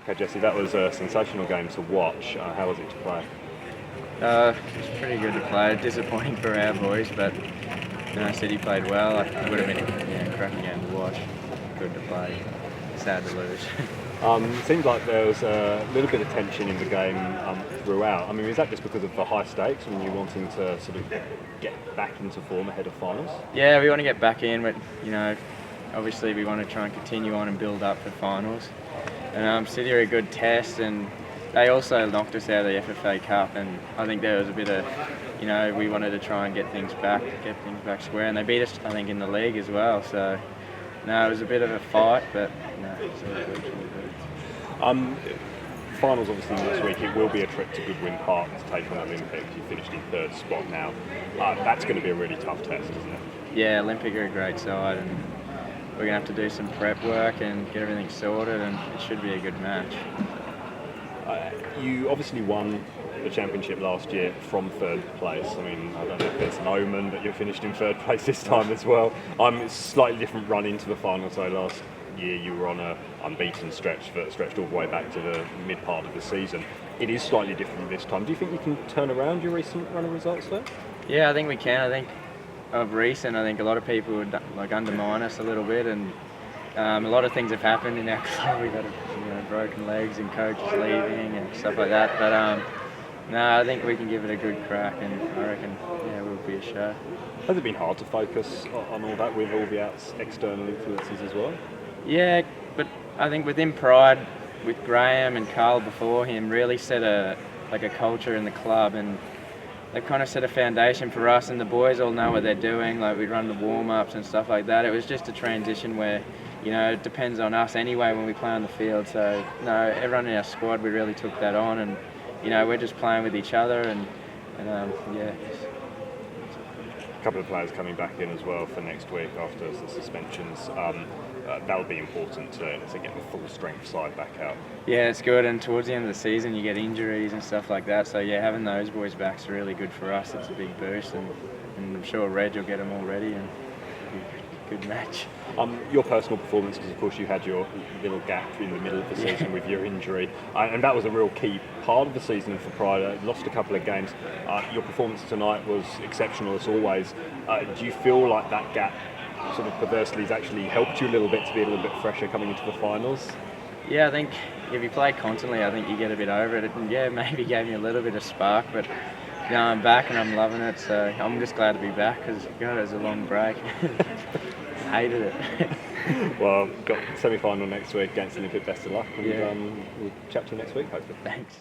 Okay, Jesse, that was a sensational game to watch. How was it to play? It's pretty good to play. Disappointing for our boys, but City played well. It would have been a cracking game to watch. Good to play. Sad to lose. It seemed like there was a little bit of tension in the game throughout. I mean, is that just because of the high stakes and you wanting to sort of get back into form ahead of finals? Yeah, we want to get back in, but obviously we want to try and continue on and build up for finals. And City are a good test, and they also knocked us out of the FFA Cup, and I think there was a bit of, we wanted to try and get things back square, and they beat us, I think, in the league as well. So, no, it was a bit of a fight, but it's all good. Finals obviously next week. It will be a trip to Goodwin Park to take on Olympic. You finished in third spot now. That's going to be a really tough test, isn't it? Yeah, Olympic are a great side, and we're going to have to do some prep work and get everything sorted, and it should be a good match. You obviously won the championship last year from third place. I mean, I don't know if it's an omen that you finished in third place this time as well. It's a slightly different run into the final. So last year you were on a unbeaten stretch that stretched all the way back to the mid part of the season. It is slightly different this time. Do you think you can turn around your recent run of results there? Yeah, I think we can. I think of recent, I think a lot of people would undermine us a little bit, and a lot of things have happened in our club. We've had broken legs and coaches leaving and stuff like that. But no, I think we can give it a good crack, and I reckon we'll be a show. Has it been hard to focus on all that with all the external influences as well? Yeah, but I think within Pride, with Graham and Carl before him, really set a culture in the club, and they've kind of set a foundation for us, and the boys all know what they're doing. Like, we run the warm-ups and stuff like that. It was just a transition where, it depends on us anyway when we play on the field. So, no, everyone in our squad, we really took that on, and, we're just playing with each other, and yeah. A couple of players coming back in as well for next week after the suspensions. That will be important to get the full strength side back out. Yeah, it's good, and towards the end of the season you get injuries and stuff like that, so yeah, having those boys back is really good for us. It's a big boost, and I'm sure Reg will get them all ready, and it'll be a good match. Your personal performance, because of course you had your little gap in the middle of the season with your injury, and that was a real key part of the season for Pride. Lost a couple of games. Your performance tonight was exceptional as always. Do you feel like that gap sort of perversely has actually helped you a little bit to be a little bit fresher coming into the finals? Yeah, I think if you play constantly, I think you get a bit over it, and yeah, maybe gave me a little bit of spark, but I'm back and I'm loving it, so I'm just glad to be back, because God, it was a long break. Hated it. Well, got semi-final next week against Olympic. Best of luck, and we'll chat to you next week, hopefully. Thanks.